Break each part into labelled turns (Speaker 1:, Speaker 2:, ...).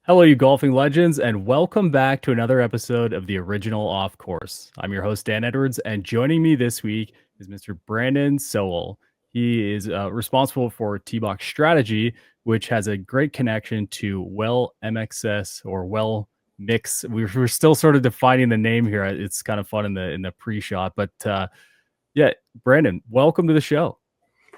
Speaker 1: Hello, you golfing legends, and welcome back to another episode of the Original Off Course. I'm your host, Dan Edwards, and joining me this week is Mr. Brandon Sowell. He is responsible for T-Box Strategy, which has a great connection to WellMXS or Well Mix. We're still sort of defining the name here. It's kind of fun in the pre-shot, but yeah, Brandon, welcome to the show.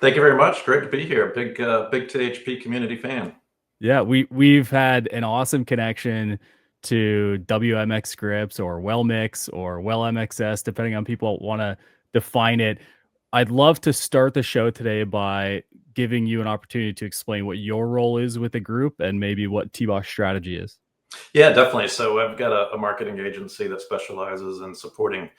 Speaker 2: Thank you very much. Great to be here. Big THP community fan.
Speaker 1: Yeah, we've had an awesome connection to WMX scripts or WellMix or WellMXS, depending on people want to define it. I'd love to start the show today by giving you an opportunity to explain what your role is with the group and maybe what T-Box strategy is.
Speaker 2: Yeah, definitely. So I've got a marketing agency that specializes in supporting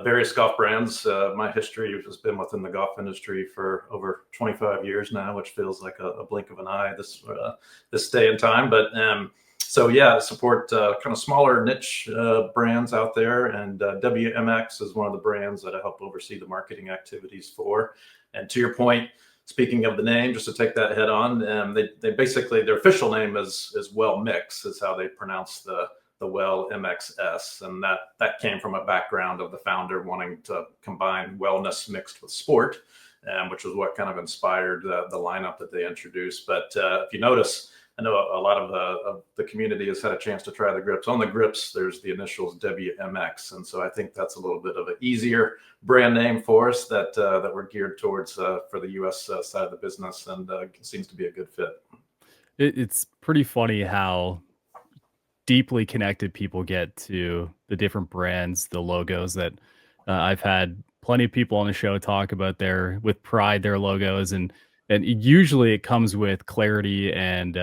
Speaker 2: various golf brands. My history has been within the golf industry for over 25 years now, which feels like a blink of an eye this day and time. So yeah, I support kind of smaller niche brands out there, and WMX is one of the brands that I help oversee the marketing activities for. And to your point, speaking of the name, just to take that head on, they basically, their official name is WellMix, is how they pronounce the WellMXS, and that came from a background of the founder wanting to combine wellness mixed with sport, which was what kind of inspired the lineup that they introduced. But if you notice, I know a lot of the community has had a chance to try the grips. On the grips, there's the initials WMX, and so I think that's a little bit of an easier brand name for us that we're geared towards for the U.S. Side of the business, and seems to be a good fit.
Speaker 1: It's pretty funny how deeply connected people get to the different brands, the logos that I've had plenty of people on the show talk about with pride their logos, and usually it comes with clarity and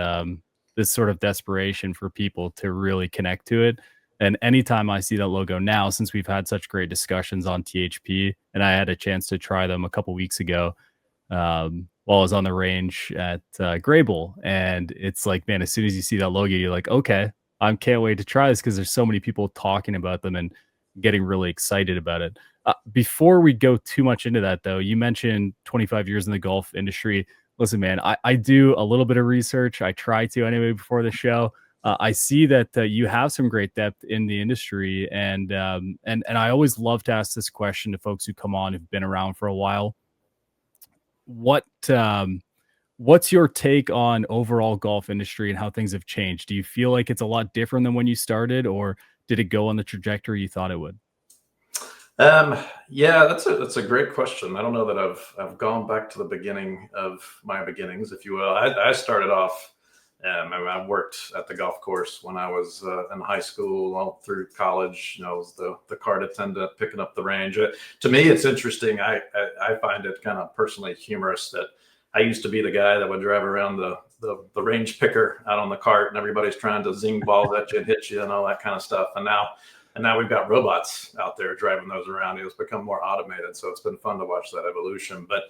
Speaker 1: this sort of desperation for people to really connect to it. And anytime I see that logo now, since we've had such great discussions on THP, and I had a chance to try them a couple weeks ago, while I was on the range at Grable, and it's like, man, as soon as you see that logo, you're like, okay, I can't wait to try this because there's so many people talking about them and getting really excited about it. Before we go too much into that, though, you mentioned 25 years in the golf industry. Listen, man, I do a little bit of research. I try to anyway before the show. I see that you have some great depth in the industry, and I always love to ask this question to folks who come on who've been around for a while. What what's your take on overall golf industry and how things have changed? Do you feel like it's a lot different than when you started, or did it go on the trajectory you thought it would?
Speaker 2: Yeah, that's a great question. I don't know that I've gone back to the beginning of my beginnings, if you will. I started off. I worked at the golf course when I was in high school, all through college. You know, I was the cart attendant picking up the range. To me, it's interesting. I find it kind of personally humorous that I used to be the guy that would drive around the range picker out on the cart, and everybody's trying to zing balls at you and hit you and all that kind of stuff. And now we've got robots out there driving those around. It's become more automated, so it's been fun to watch that evolution. But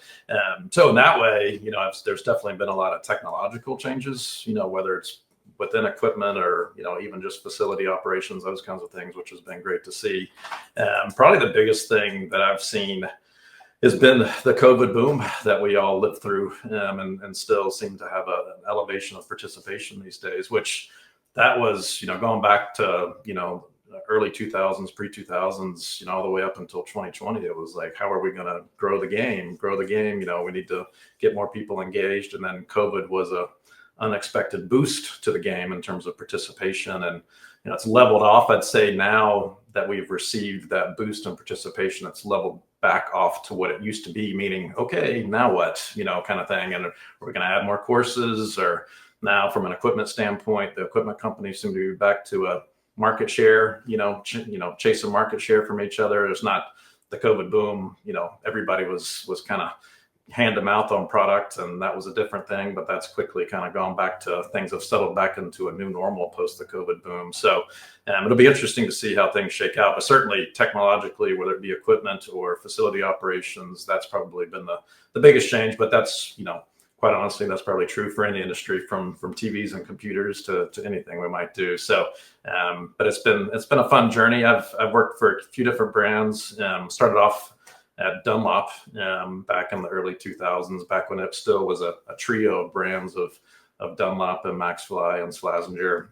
Speaker 2: so in that way, you know, there's definitely been a lot of technological changes. You know, whether it's within equipment or, you know, even just facility operations, those kinds of things, which has been great to see. Probably the biggest thing that I've seen has been the COVID boom that we all lived through, and still seem to have an elevation of participation these days, which that was, you know, going back to, you know, early 2000s, pre 2000s, you know, all the way up until 2020. It was like, how are we going to grow the game? You know, we need to get more people engaged. And then COVID was a unexpected boost to the game in terms of participation. And, you know, it's leveled off. I'd say now that we've received that boost in participation, it's leveled back off to what it used to be, meaning, okay, now what, you know, kind of thing. And we're going to add more courses, or now from an equipment standpoint, the equipment companies seem to be back to a market share, chasing market share from each other. It's not the COVID boom. You know, everybody was kind of hand to mouth on product, and that was a different thing. But that's quickly kind of gone back to, things have settled back into a new normal post the COVID boom. So it'll be interesting to see how things shake out. But certainly technologically, whether it be equipment or facility operations, that's probably been the biggest change. But that's, you know, quite honestly, that's probably true for any industry, from TVs and computers to anything we might do. So, but it's been a fun journey. I've worked for a few different brands. Started off at Dunlop back in the early 2000s, back when it still was a trio of brands of Dunlop and Maxfly and Slazenger.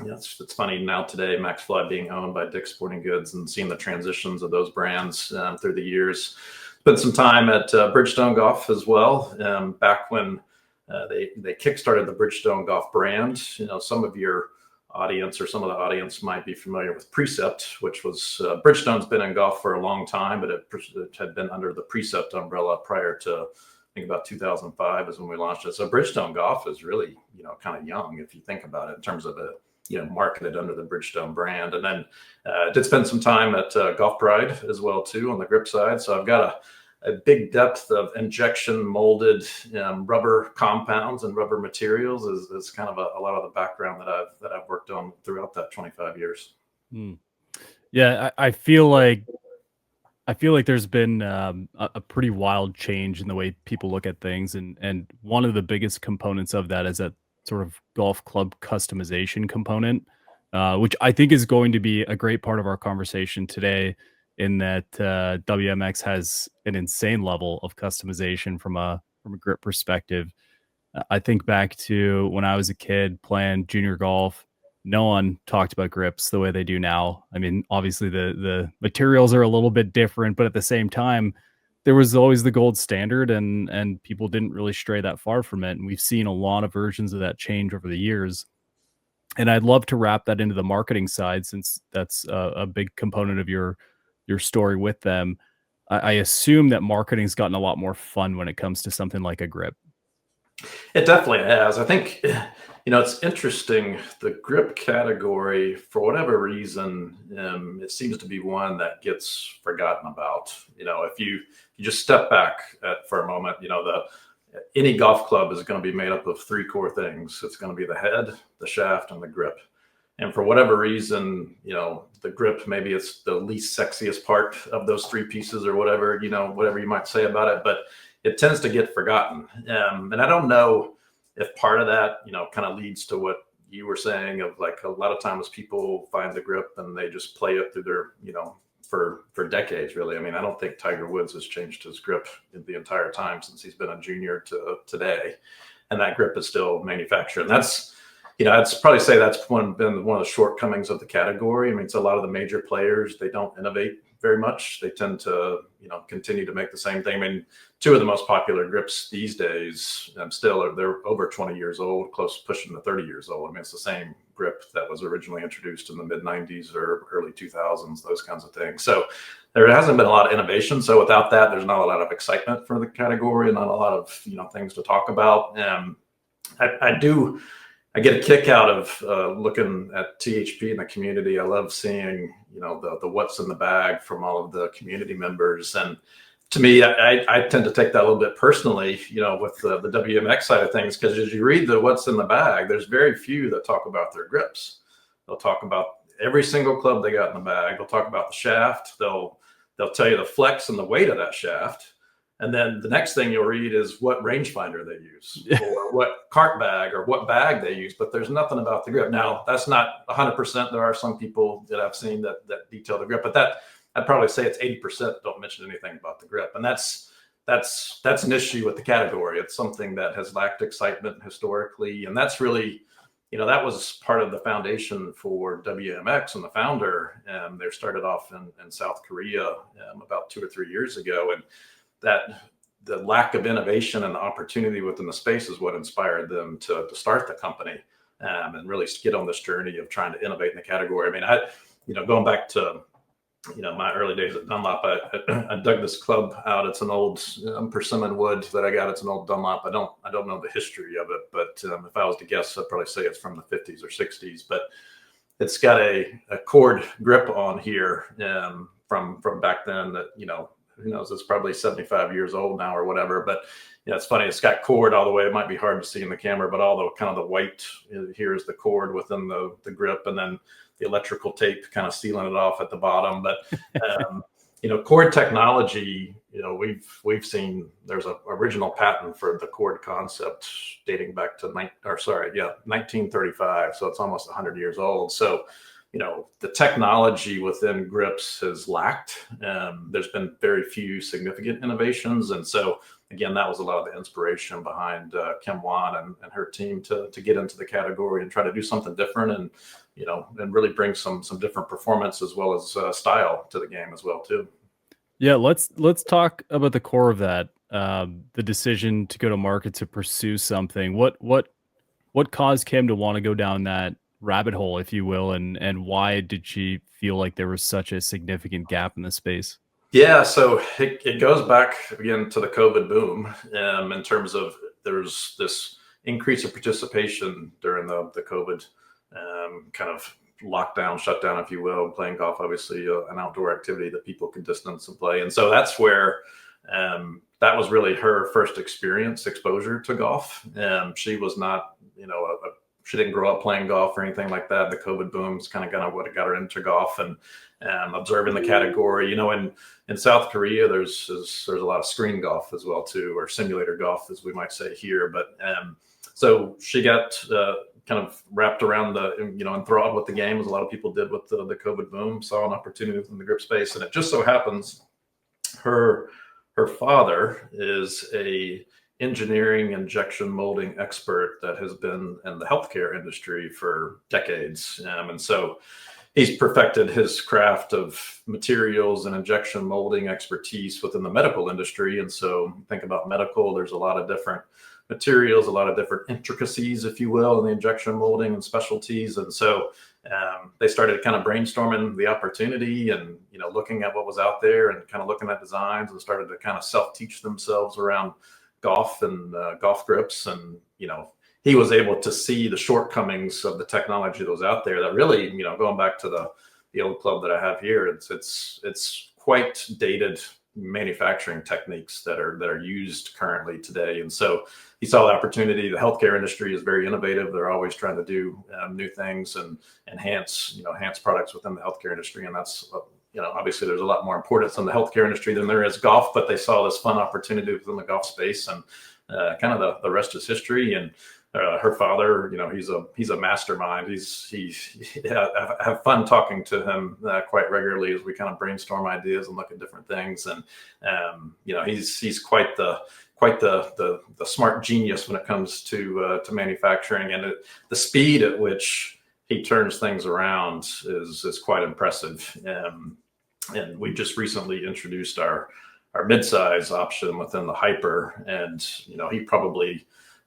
Speaker 2: It's funny now today, Max Fly being owned by Dick's Sporting Goods and seeing the transitions of those brands through the years. Spent some time at Bridgestone Golf as well, back when they kickstarted the Bridgestone Golf brand. Some of your audience or some of the audience might be familiar with Precept, which was Bridgestone's been in golf for a long time, but it had been under the Precept umbrella prior to, I think, about 2005 is when we launched it. So Bridgestone Golf is really, kind of young if you think about it in terms of it, marketed under the Bridgestone brand. And then did spend some time at Golf Pride as well too on the grip side. So I've got a big depth of injection molded rubber compounds and rubber materials is kind of a lot of the background that I've worked on throughout that 25 years.
Speaker 1: Hmm. Yeah, I feel like there's been a pretty wild change in the way people look at things, and one of the biggest components of that is that sort of golf club customization component, which I think is going to be a great part of our conversation today. In that WMX has an insane level of customization from a grip perspective. I think back to when I was a kid playing junior golf. No one talked about grips the way they do now. I mean, obviously the materials are a little bit different, but at the same time, there was always the gold standard, and people didn't really stray that far from it. And we've seen a lot of versions of that change over the years. And I'd love to wrap that into the marketing side, since that's a big component of your story with them. I assume that marketing's gotten a lot more fun when it comes to something like a grip.
Speaker 2: It definitely has. I think, it's interesting. The grip category, for whatever reason, it seems to be one that gets forgotten about. If you just step back for a moment, any golf club is going to be made up of three core things. It's going to be the head, the shaft, and the grip. And for whatever reason, the grip, maybe it's the least sexiest part of those three pieces or whatever, whatever you might say about it, but it tends to get forgotten. And I don't know if part of that, kind of leads to what you were saying of like a lot of times people find the grip and they just play it through their, for decades, really. I mean, I don't think Tiger Woods has changed his grip the entire time since he's been a junior to today. And that grip is still manufactured. And that's, I'd probably say that's been one of the shortcomings of the category. I mean, it's a lot of the major players, they don't innovate very much. They tend to, continue to make the same thing. I mean, two of the most popular grips these days they're over 20 years old, close pushing to 30 years old. I mean, it's the same grip that was originally introduced in the mid 90s or early 2000s, those kinds of things. So there hasn't been a lot of innovation. So without that, there's not a lot of excitement for the category and not a lot of, things to talk about. I get a kick out of looking at THP in the community. I love seeing, the what's in the bag from all of the community members. And to me, I tend to take that a little bit personally, with the WMX side of things, because as you read the what's in the bag, there's very few that talk about their grips. They'll talk about every single club they got in the bag. They'll talk about the shaft. They'll tell you the flex and the weight of that shaft. And then the next thing you'll read is what rangefinder they use or what cart bag or what bag they use, but there's nothing about the grip. Now, that's not 100%. There are some people that I've seen that detail the grip, but I'd probably say it's 80% don't mention anything about the grip. And that's an issue with the category. It's something that has lacked excitement historically. And that's really, that was part of the foundation for WMX and the founder. They started off in South Korea about 2 or 3 years ago. And that the lack of innovation and the opportunity within the space is what inspired them to start the company and really get on this journey of trying to innovate in the category. I mean, going back to, my early days at Dunlop, I dug this club out. It's an old persimmon wood that I got. It's an old Dunlop. I don't know the history of it, but if I was to guess, I'd probably say it's from the 50s or 60s, but it's got a cord grip on here from back then that, who knows, it's probably 75 years old now or whatever. But it's funny, it's got cord all the way. It might be hard to see in the camera, but all the kind of the white here is the cord within the grip, and then the electrical tape kind of sealing it off at the bottom. But cord technology, we've seen there's an original patent for the cord concept dating back to 1935. So it's almost 100 years old. So the technology within grips has lacked. There's been very few significant innovations. And so again, that was a lot of the inspiration behind Kim Wan and her team to get into the category and try to do something different, and and really bring some different performance as well as style to the game as well too.
Speaker 1: Yeah, let's talk about the core of that. The decision to go to market to pursue something. What caused Kim to want to go down that rabbit hole, if you will, and why did she feel like there was such a significant gap in the space?
Speaker 2: Yeah, so it goes back again to the COVID boom, in terms of there's this increase of participation during the COVID kind of lockdown, shutdown, if you will. Playing golf, obviously, an outdoor activity that people can distance and play, and so that's where that was really her first exposure to golf. She was not, she didn't grow up playing golf or anything like that. The COVID boom's kind of what got her into golf, and observing the category. In South Korea, there's a lot of screen golf as well too, or simulator golf, as we might say here. But so she got kind of wrapped around enthralled with the game, as a lot of people did with the COVID boom. Saw an opportunity within the grip space, and it just so happens her father is a engineering injection molding expert that has been in the healthcare industry for decades, and so he's perfected his craft of materials and injection molding expertise within the medical industry. And so think about medical, there's a lot of different materials, a lot of different intricacies, if you will, in the injection molding and specialties. And so they started kind of brainstorming the opportunity, and looking at what was out there, and kind of looking at designs, and started to kind of self-teach themselves around golf and golf grips. And he was able to see the shortcomings of the technology that was out there, that really, going back to the old club that I have here, it's quite dated manufacturing techniques that are used currently today. And so he saw the opportunity. The healthcare industry is very innovative. They're always trying to do new things and enhance products within the healthcare industry. And that's, obviously there's a lot more importance in the healthcare industry than there is golf, but they saw this fun opportunity within the golf space, and kind of the rest is history. And her father, he's a mastermind. I have fun talking to him quite regularly as we kind of brainstorm ideas and look at different things. And he's quite the smart genius when it comes to manufacturing, and the speed at which he turns things around is quite impressive. And we just recently introduced our midsize option within the Hyper, and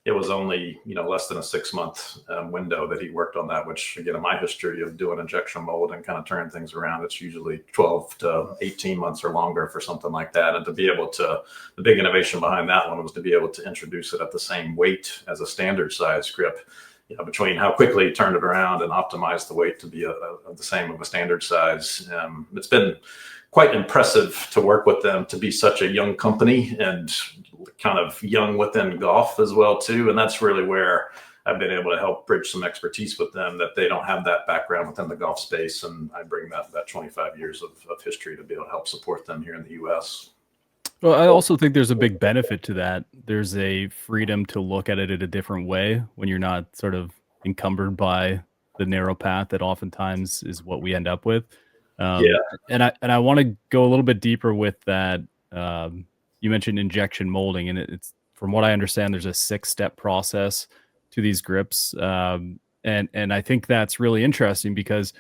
Speaker 2: it was only less than a 6-month window that he worked on that, which again, in my history of doing injection mold and kind of turning things around, it's usually 12 to 18 months or longer for something like that. And the big innovation behind that one was to be able to introduce it at the same weight as a standard size grip, between how quickly he turned it around and optimized the weight to be the same of a standard size. It's been quite impressive to work with them, to be such a young company and kind of young within golf as well too. And that's really where I've been able to help bridge some expertise with them, that they don't have that background within the golf space. And I bring that 25 years of history to be able to help support them here in the US.
Speaker 1: Well, I also think there's a big benefit to that. There's a freedom to look at it in a different way when you're not sort of encumbered by the narrow path that oftentimes is what we end up with.
Speaker 2: Yeah.
Speaker 1: And I want to go a little bit deeper with that. You mentioned injection molding, and it's, from what I understand, there's a 6-step process to these grips. And I think that's really interesting, because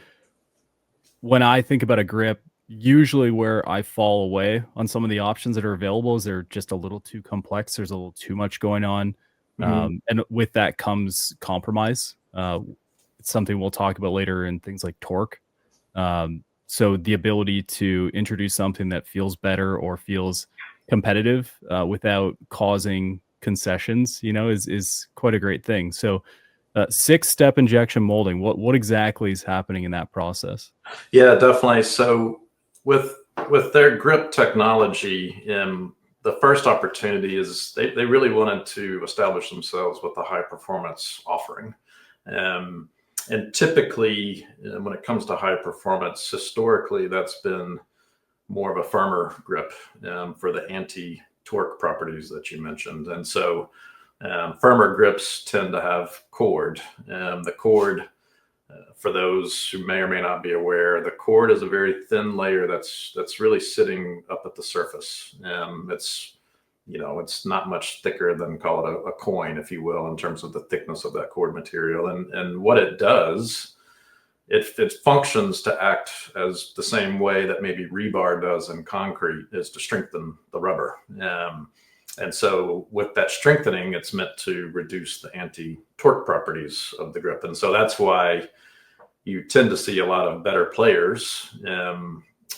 Speaker 1: when I think about a grip, usually where I fall away on some of the options that are available is they're just a little too complex. There's a little too much going on.
Speaker 2: Mhm.
Speaker 1: And with that comes compromise. It's something we'll talk about later in things like torque. So the ability to introduce something that feels better or feels competitive without causing concessions, is quite a great thing. So 6-step injection molding, what exactly is happening in that process?
Speaker 2: Yeah, definitely. So with their grip technology, the first opportunity is they really wanted to establish themselves with a high performance offering. And typically, when it comes to high performance, historically, that's been more of a firmer grip for the anti-torque properties that you mentioned. And so firmer grips tend to have cord. The cord, for those who may or may not be aware, the cord is a very thin layer that's really sitting up at the surface. It's it's not much thicker than, call it a coin, if you will, in terms of the thickness of that cord material. And what it does, it functions to act as the same way that maybe rebar does in concrete, is to strengthen the rubber. And so with that strengthening, it's meant to reduce the anti-torque properties of the grip. And so that's why you tend to see a lot of better players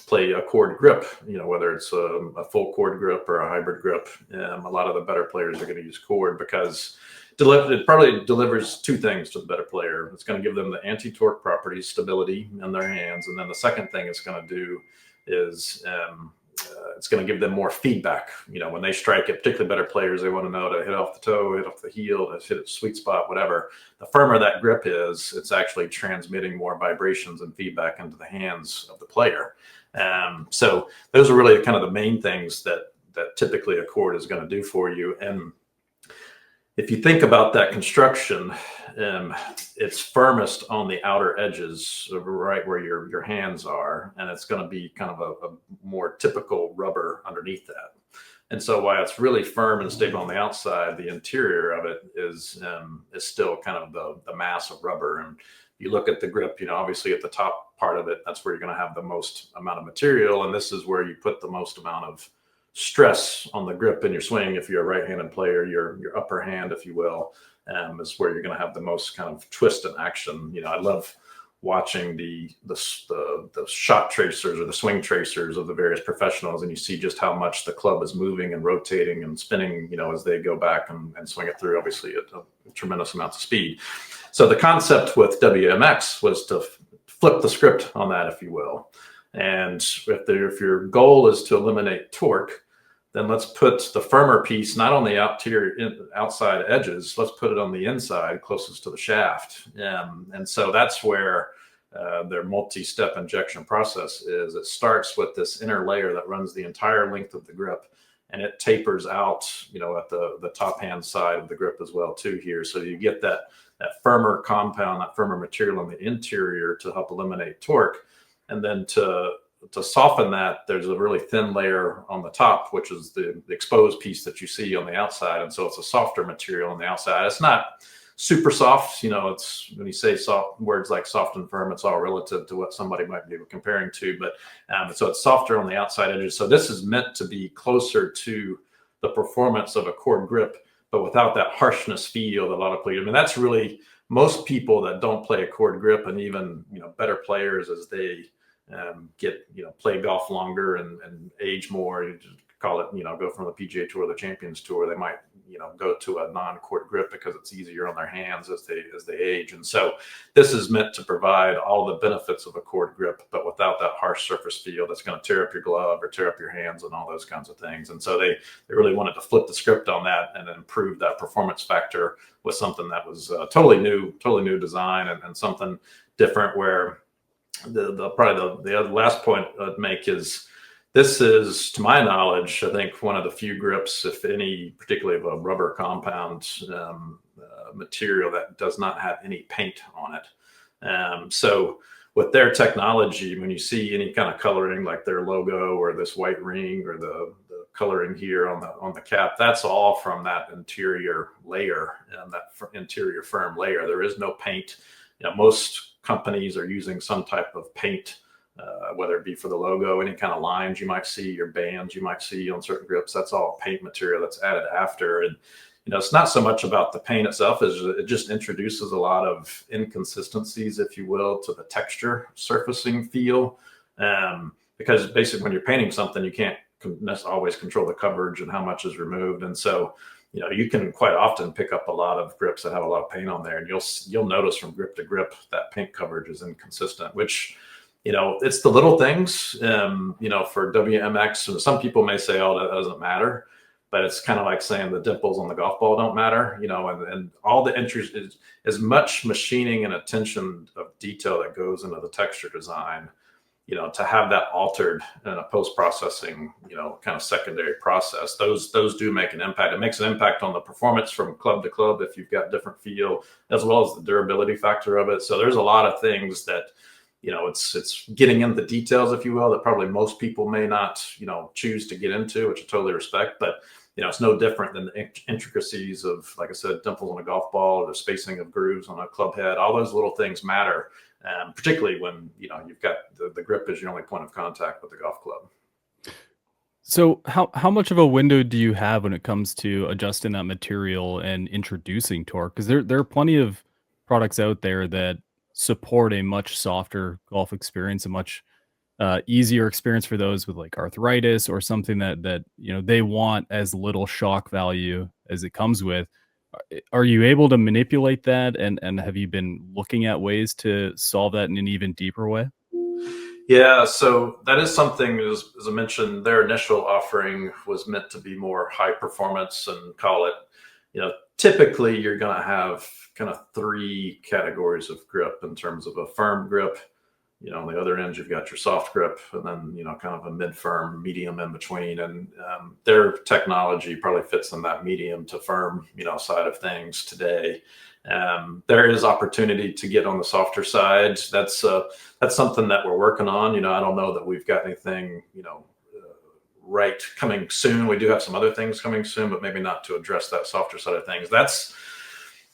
Speaker 2: play a cord grip, whether it's a full cord grip or a hybrid grip. A lot of the better players are going to use cord, because it probably delivers two things to the better player. It's going to give them the anti-torque properties, stability in their hands. And then the second thing it's going to do is it's going to give them more feedback. When they strike it, particularly better players, they want to know to hit off the toe, hit off the heel, to hit a sweet spot, whatever. The firmer that grip is, it's actually transmitting more vibrations and feedback into the hands of the player. So those are really kind of the main things that typically a cord is going to do for you. And if you think about that construction, it's firmest on the outer edges, right where your hands are, and it's going to be kind of a more typical rubber underneath that. And so while it's really firm and stable on the outside, the interior of it is still kind of the mass of rubber. And you look at the grip, obviously at the top part of it, that's where you're going to have the most amount of material, and this is where you put the most amount of stress on the grip in your swing. If you're a right-handed player, your upper hand, if you will, is where you're going to have the most kind of twist and action. I love watching the shot tracers or the swing tracers of the various professionals, and you see just how much the club is moving and rotating and spinning, as they go back and swing it through, obviously at a tremendous amount of speed. So the concept with WMX was to flip the script on that, if you will. And if your goal is to eliminate torque, then let's put the firmer piece not on the outside edges. Let's put it on the inside, closest to the shaft. And so that's where their multi-step injection process is. It starts with this inner layer that runs the entire length of the grip, and it tapers out, at the top hand side of the grip as well too here. So you get that firmer compound, that firmer material on the interior to help eliminate torque. And then to soften that, there's a really thin layer on the top, which is the exposed piece that you see on the outside. And so it's a softer material on the outside. It's not super soft. It's, when you say soft, words like soft and firm, it's all relative to what somebody might be comparing to. But so it's softer on the outside edges. So this is meant to be closer to the performance of a cord grip, but without that harshness feel that a lot of players. That's really most people that don't play a cord grip, and even better players as they get play golf longer and age more. You just call it go from the PGA Tour to the Champions Tour. They might go to a non-cord grip because it's easier on their hands as they age. And so this is meant to provide all the benefits of a cord grip, but without that harsh surface feel that's going to tear up your glove or tear up your hands and all those kinds of things. And so they really wanted to flip the script on that and improve that performance factor with something that was totally new design and something different. Where probably the other last point I'd make is, this is, to my knowledge, I think one of the few grips, if any, particularly of a rubber compound material, that does not have any paint on it. So with their technology, when you see any kind of coloring like their logo or this white ring or the coloring here on the cap, that's all from that interior layer and that interior firm layer. There is no paint. Most companies are using some type of paint, whether it be for the logo, any kind of lines you might see, your bands you might see on certain grips. That's all paint material that's added after. And it's not so much about the paint itself, as it just introduces a lot of inconsistencies, if you will, to the texture surfacing feel. Because basically when you're painting something, you can't always control the coverage and how much is removed. And so you can quite often pick up a lot of grips that have a lot of paint on there, and you'll notice from grip to grip that paint coverage is inconsistent, which, it's the little things, for WMX. Some people may say, oh, that doesn't matter, but it's kind of like saying the dimples on the golf ball don't matter, and all the entries is as much machining and attention of detail that goes into the texture design, to have that altered in a post-processing, kind of secondary process, those do make an impact. It makes an impact on the performance from club to club if you've got different feel, as well as the durability factor of it. So there's a lot of things that, it's getting into the details, if you will, that probably most people may not, choose to get into, which I totally respect. But it's no different than the intricacies of, like I said, dimples on a golf ball or the spacing of grooves on a club head. All those little things matter, particularly when, you've got the grip is your only point of contact with the golf club.
Speaker 1: So how much of a window do you have when it comes to adjusting that material and introducing torque? Because there are plenty of products out there that support a much softer golf experience, a much easier experience for those with like arthritis or something that they want as little shock value as it comes with. Are you able to manipulate that, and have you been looking at ways to solve that in an even deeper way?
Speaker 2: Yeah, so that is something, as I mentioned, their initial offering was meant to be more high performance and call it, typically you're going to have kind of three categories of grip in terms of a firm grip. On the other end, you've got your soft grip, and then, kind of a mid-firm, medium in between. And their technology probably fits in that medium to firm, side of things today. There is opportunity to get on the softer side. That's something that we're working on. I don't know that we've got anything, right coming soon. We do have some other things coming soon, but maybe not to address that softer side of things. That's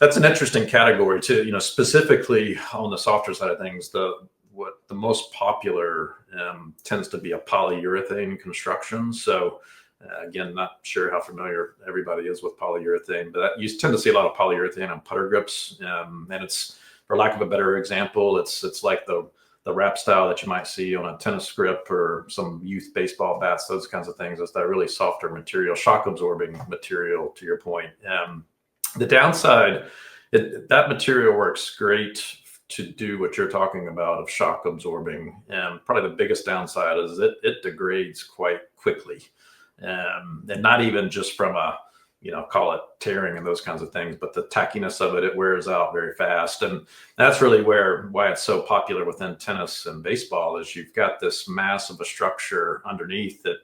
Speaker 2: an interesting category too. Specifically on the softer side of things, what the most popular tends to be a polyurethane construction. So again, not sure how familiar everybody is with polyurethane, but you tend to see a lot of polyurethane on putter grips. And it's, for lack of a better example, it's like the wrap style that you might see on a tennis grip or some youth baseball bats, those kinds of things. It's that really softer material, shock absorbing material, to your point. The downside, that material works great to do what you're talking about of shock absorbing. Probably the biggest downside is it degrades quite quickly. And not even just from a, call it tearing and those kinds of things, but the tackiness of it wears out very fast. And that's really why it's so popular within tennis and baseball is you've got this mass of a structure underneath that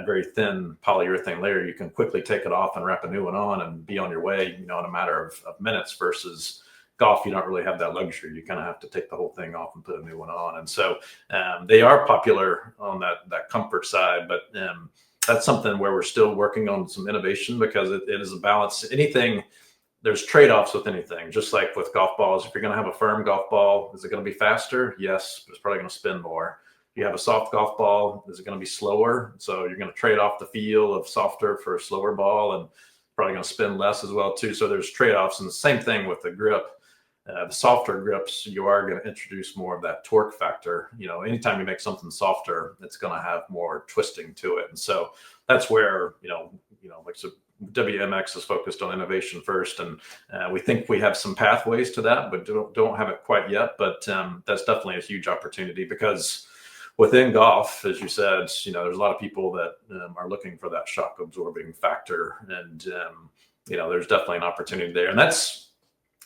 Speaker 2: very thin polyurethane layer. You can quickly take it off and wrap a new one on and be on your way, in a matter of minutes, versus golf, you don't really have that luxury. You kind of have to take the whole thing off and put a new one on. And so they are popular on that comfort side, but that's something where we're still working on some innovation, because it is a balance. There's trade-offs with anything, just like with golf balls. If you're going to have a firm golf ball, is it going to be faster? Yes, but it's probably going to spin more. If you have a soft golf ball, is it going to be slower? So you're going to trade off the feel of softer for a slower ball, and probably going to spin less as well too. So there's trade-offs, and the same thing with the grip. The softer grips, you are going to introduce more of that torque factor. Anytime you make something softer, it's going to have more twisting to it. And so that's where, like, so WMX is focused on innovation first. And we think we have some pathways to that, but don't have it quite yet. But that's definitely a huge opportunity, because within golf, as you said, there's a lot of people that are looking for that shock absorbing factor. And, there's definitely an opportunity there. And that's,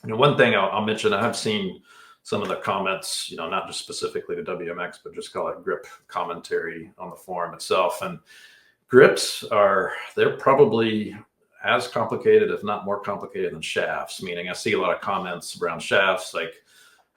Speaker 2: one thing I'll mention, I have seen some of the comments, not just specifically to WMX, but just call it grip commentary on the forum itself. And grips they're probably as complicated, if not more complicated, than shafts. Meaning I see a lot of comments around shafts, like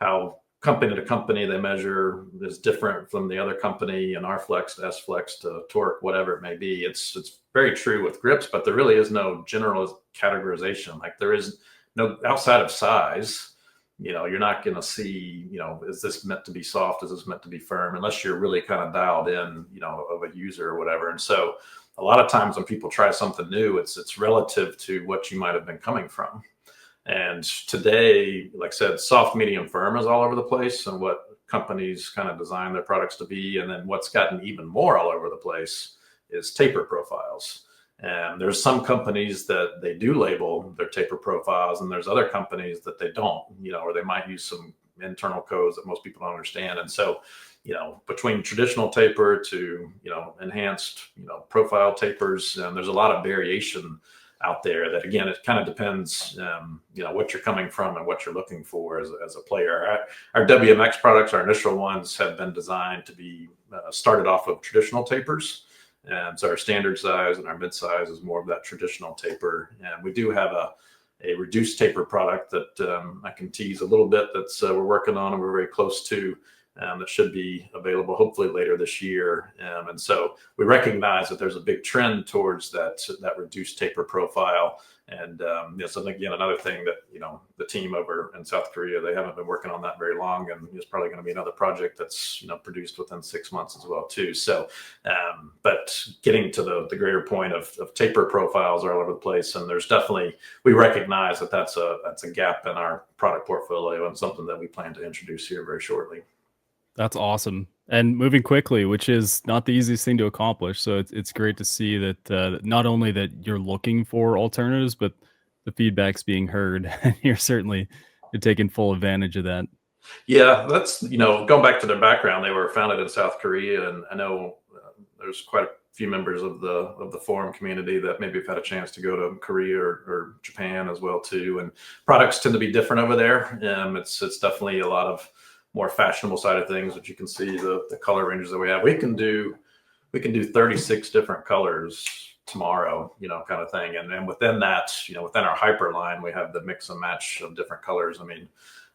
Speaker 2: how company to company they measure is different from the other company, and R-flex to S-flex to torque, whatever it may be. It's very true with grips, but there really is no general categorization. Like there is no, outside of size, you're not going to see, is this meant to be soft? Is this meant to be firm? Unless you're really kind of dialed in, of a user or whatever. And so a lot of times when people try something new, it's relative to what you might have been coming from. And today, like I said, soft, medium, firm is all over the place, and what companies kind of design their products to be. And then what's gotten even more all over the place is taper profiles. And there's some companies that they do label their taper profiles, and there's other companies that they don't, or they might use some internal codes that most people don't understand. And so, between traditional taper to, enhanced, profile tapers, there's a lot of variation out there that, again, it kind of depends, what you're coming from and what you're looking for as a player. Our WMX products, our initial ones, have been designed to be started off of traditional tapers. And so our standard size and our mid size is more of that traditional taper. And we do have a reduced taper product that I can tease a little bit. That's we're working on, and we're very close to that should be available hopefully later this year. And so we recognize that there's a big trend towards that reduced taper profile. And so again, another thing that the team over in South Korea, they haven't been working on that very long, and it's probably going to be another project that's produced within 6 months as well too. So, but getting to the greater point of taper profiles are all over the place, and there's definitely, we recognize that that's a gap in our product portfolio and something that we plan to introduce here very shortly.
Speaker 1: That's awesome. And moving quickly, which is not the easiest thing to accomplish. So it's great to see that not only that you're looking for alternatives, but the feedback's being heard, and you're taking full advantage of that.
Speaker 2: Yeah, that's going back to their background. They were founded in South Korea, and I know there's quite a few members of the forum community that maybe have had a chance to go to Korea or Japan as well too. And products tend to be different over there. It's definitely a lot of more fashionable side of things, which you can see the color ranges that we have. We can do 36 different colors tomorrow, kind of thing. And then within that, within our hyper line, we have the mix and match of different colors. I mean,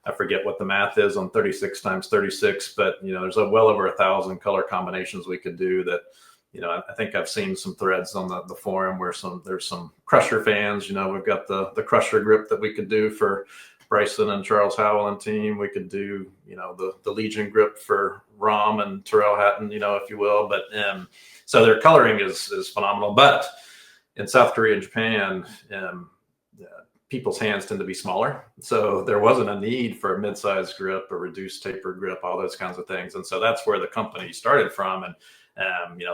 Speaker 2: I forget what the math is on 36 times 36, but there's well over 1,000 color combinations we could do that. I think I've seen some threads on the forum where there's some Crusher fans. We've got the Crusher grip that we could do for Bryson and Charles Howell and team. We could do, the Legion grip for Rom and Terrell Hatton, if you will. But so their coloring is phenomenal. But in South Korea and Japan, people's hands tend to be smaller. So there wasn't a need for a mid-size grip, a reduced taper grip, all those kinds of things. And so that's where the company started from. And,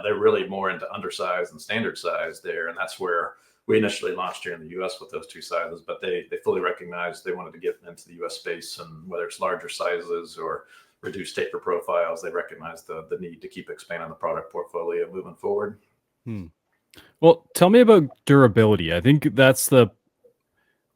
Speaker 2: they're really more into undersized and standard size there. And that's where we initially launched here in the US with those two sizes, but they fully recognized they wanted to get into the US space, and whether it's larger sizes or reduced taper profiles, they recognize the need to keep expanding the product portfolio moving forward.
Speaker 1: Well, tell me about durability. I think that's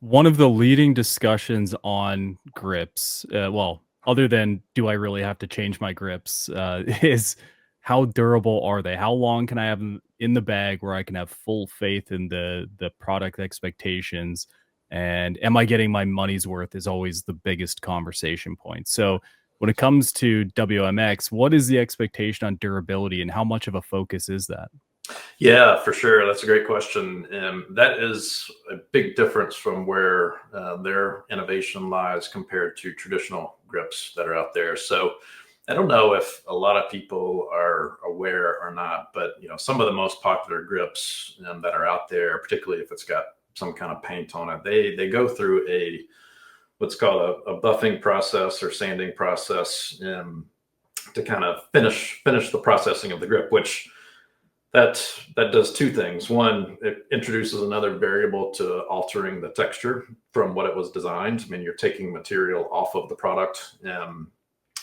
Speaker 1: one of the leading discussions on grips. Well, other than do I really have to change my grips, is how durable are they? How long can I have them in the bag where I can have full faith in the product expectations? And am I getting my money's worth is always the biggest conversation point. So when it comes to WMX, what is the expectation on durability, and how much of a focus is that?
Speaker 2: Yeah, for sure. That's a great question. That is a big difference from where their innovation lies compared to traditional grips that are out there. So I don't know if a lot of people are aware or not, but some of the most popular grips that are out there, particularly if it's got some kind of paint on it, they go through what's called a buffing process or sanding process to kind of finish the processing of the grip, which that does two things. One, it introduces another variable to altering the texture from what it was designed. I mean, you're taking material off of the product.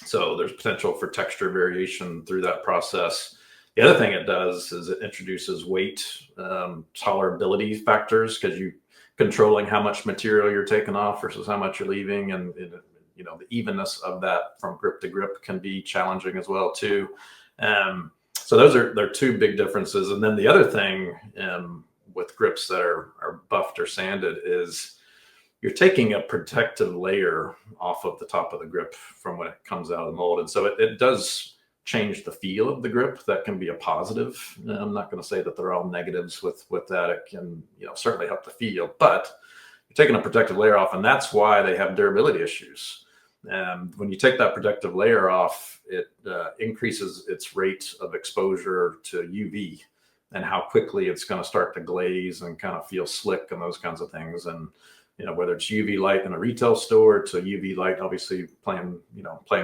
Speaker 2: So there's potential for texture variation through that process. The other thing it does is it introduces weight tolerability factors, because you controlling how much material you're taking off versus how much you're leaving, and the evenness of that from grip to grip can be challenging as well too. So they're two big differences. And then the other thing with grips that are buffed or sanded is you're taking a protective layer off of the top of the grip from when it comes out of the mold. And so it does change the feel of the grip. That can be a positive. I'm not going to say that they're all negatives with that. It can certainly help the feel, but you're taking a protective layer off, and that's why they have durability issues. When you take that protective layer off, it increases its rate of exposure to UV and how quickly it's going to start to glaze and kind of feel slick and those kinds of things. And whether it's UV light in a retail store to UV light, obviously playing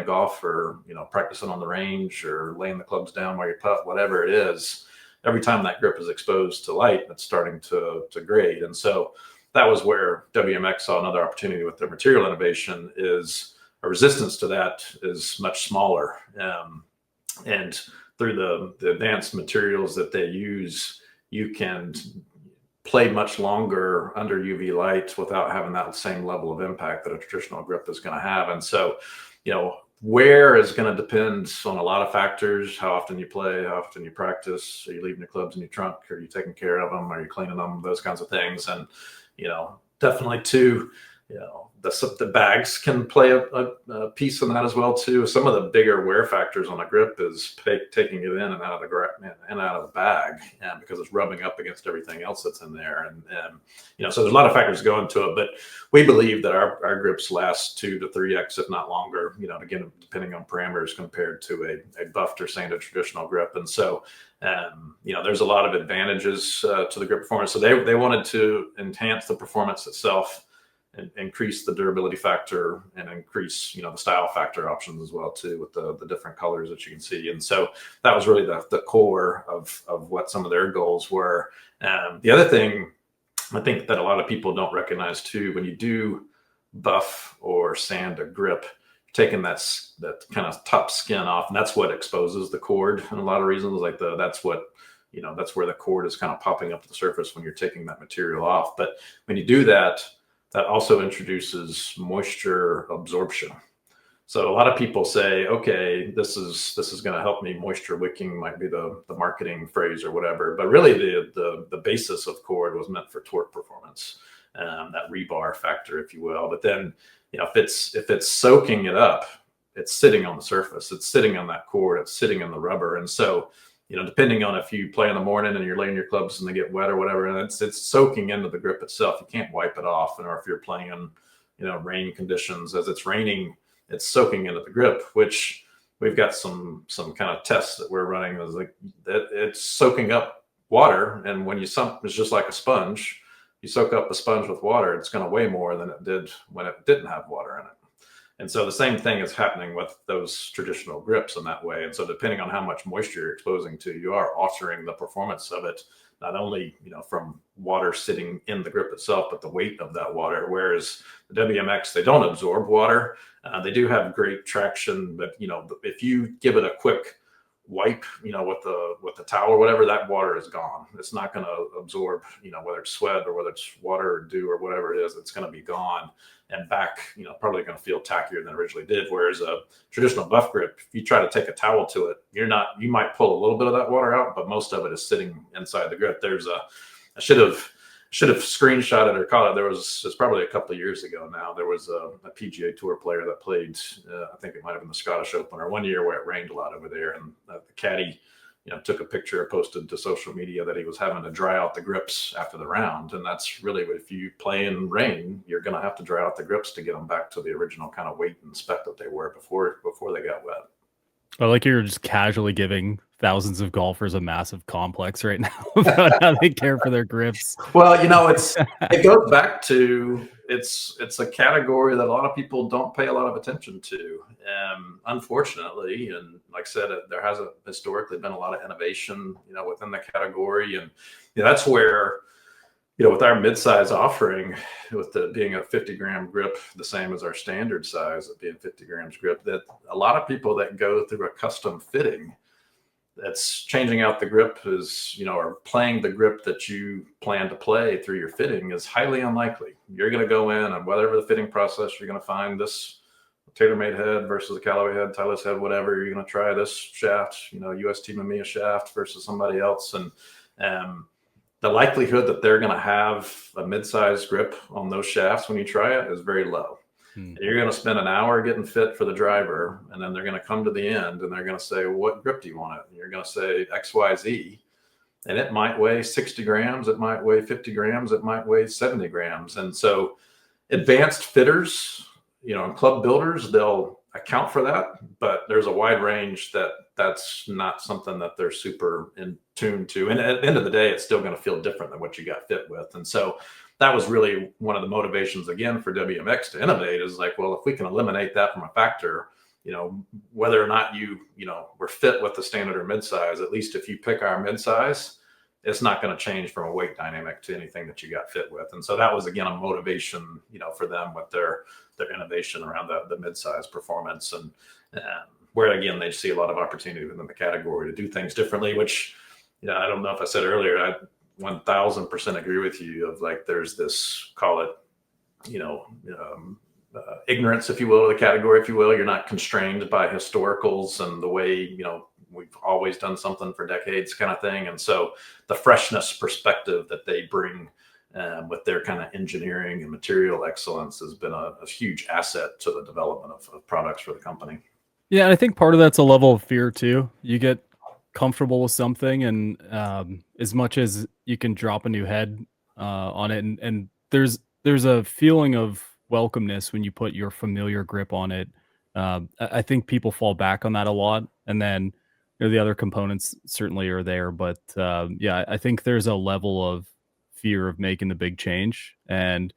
Speaker 2: golf or practicing on the range or laying the clubs down while you putt, whatever it is, every time that grip is exposed to light, it's starting to grade. And so that was where WMX saw another opportunity with their material innovation. Is a resistance to that is much smaller. And through the advanced materials that they use, you can play much longer under UV light without having that same level of impact that a traditional grip is going to have. And so, where is going to depend on a lot of factors: how often you play, how often you practice, are you leaving your clubs in your trunk, are you taking care of them, are you cleaning them, those kinds of things. And definitely too, The bags can play a piece in that as well too. Some of the bigger wear factors on a grip is taking it in and out of the bag, and because it's rubbing up against everything else that's in there, and so there's a lot of factors go into it. But we believe that our grips last 2 to 3x, if not longer. Again, depending on parameters compared to a buffed or sanded traditional grip, and so. There's a lot of advantages to the grip performance. So they wanted to enhance the performance itself, and increase the durability factor, and increase the style factor options as well too, with the different colors that you can see. And so that was really the core of what some of their goals were. The other thing I think that a lot of people don't recognize too, when you do buff or sand a grip, taking that kind of top skin off, and that's what exposes the cord in a lot of reasons. Like that's where the cord is kind of popping up to the surface when you're taking that material off. But when you do that, that also introduces moisture absorption. So a lot of people say, okay, this is going to help me. Moisture wicking might be the marketing phrase or whatever, but really the basis of cord was meant for torque performance, that rebar factor, if you will. But then if it's soaking it up, it's sitting on the surface, it's sitting on that cord, it's sitting in the rubber. And so depending on if you play in the morning and you're laying your clubs and they get wet or whatever, and it's soaking into the grip itself. You can't wipe it off. Or if you're playing in rain conditions, as it's raining, it's soaking into the grip, which we've got some kind of tests that we're running. Is like that it's soaking up water, and when it's just like a sponge. You soak up a sponge with water, it's going to weigh more than it did when it didn't have water in it. And so the same thing is happening with those traditional grips in that way. And so depending on how much moisture you're exposing to, you are altering the performance of it, not only from water sitting in the grip itself, but the weight of that water. Whereas the WMX, they don't absorb water. They do have great traction, but if you give it a quick wipe, with the towel or whatever, that water is gone. It's not going to absorb, whether it's sweat or whether it's water or dew or whatever it is, it's going to be gone and back, probably going to feel tackier than it originally did. Whereas a traditional buff grip, if you try to take a towel to it, you might pull a little bit of that water out, but most of it is sitting inside the grip. I should have screenshotted or caught it. It's probably a couple of years ago now. There was a PGA Tour player that played, I think it might have been the Scottish Open, or one year where it rained a lot over there, and the caddy, took a picture, posted to social media that he was having to dry out the grips after the round. And that's really, if you play in rain, you're going to have to dry out the grips to get them back to the original kind of weight and spec that they were before they got wet.
Speaker 1: I like you're just casually giving thousands of golfers a massive complex right now about how they care for their grips.
Speaker 2: Well, it goes back to it's a category that a lot of people don't pay a lot of attention to, unfortunately. And like I said, there hasn't historically been a lot of innovation, within the category, and that's where. With our mid-size offering, with it being a 50-gram grip, the same as our standard size, it being 50 grams grip, that a lot of people that go through a custom fitting, that's changing out the grip or playing the grip that you plan to play through your fitting is highly unlikely. You're going to go in and whatever the fitting process, you're going to find this TaylorMade head versus a Callaway head, Titleist head, whatever. You're going to try this shaft, UST Mamiya shaft versus somebody else. And, the likelihood that they're going to have a mid-sized grip on those shafts when you try it is very low. And you're going to spend an hour getting fit for the driver, and then they're going to come to the end and they're going to say, well, what grip do you want it? And you're going to say XYZ, and it might weigh 60 grams. It might weigh 50 grams. It might weigh 70 grams. And so advanced fitters, and club builders, they'll account for that, but there's a wide range that's not something that they're super in tune to. And at the end of the day, it's still going to feel different than what you got fit with. And so that was really one of the motivations, again, for WMX to innovate, is like, well, if we can eliminate that from a factor, whether or not you were fit with the standard or mid-size, at least if you pick our mid-size, it's not going to change from a weight dynamic to anything that you got fit with. And so that was, again, a motivation, for them with their innovation around the mid-size performance, and where, again, they see a lot of opportunity within the category to do things differently, which, I don't know if I said earlier, I 1000% agree with you, of like, there's this, call it, ignorance, if you will, of the category, if you will. You're not constrained by historicals and the way, we've always done something for decades kind of thing. And so the freshness perspective that they bring with their kind of engineering and material excellence has been a huge asset to the development of products for the company.
Speaker 1: Yeah, and I think part of that's a level of fear too. You get comfortable with something, and as much as you can drop a new head on it, and there's a feeling of welcomeness when you put your familiar grip on it. I think people fall back on that a lot, and then the other components certainly are there, but yeah, I think there's a level of fear of making the big change, and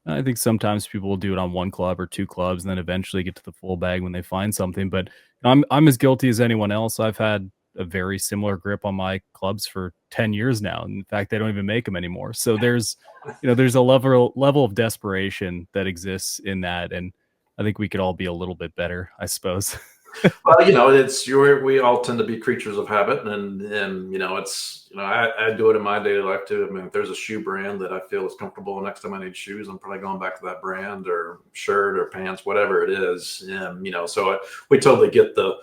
Speaker 1: I think sometimes people will do it on one club or two clubs and then eventually get to the full bag when they find something. But I'm as guilty as anyone else. I've had a very similar grip on my clubs for 10 years now. In fact, they don't even make them anymore. So there's a level of desperation that exists in that, and I think we could all be a little bit better, I suppose.
Speaker 2: Well, we all tend to be creatures of habit, and it's I do it in my daily life too. I mean, if there's a shoe brand that I feel is comfortable, next time I need shoes, I'm probably going back to that brand or shirt or pants, whatever it is. And we totally get the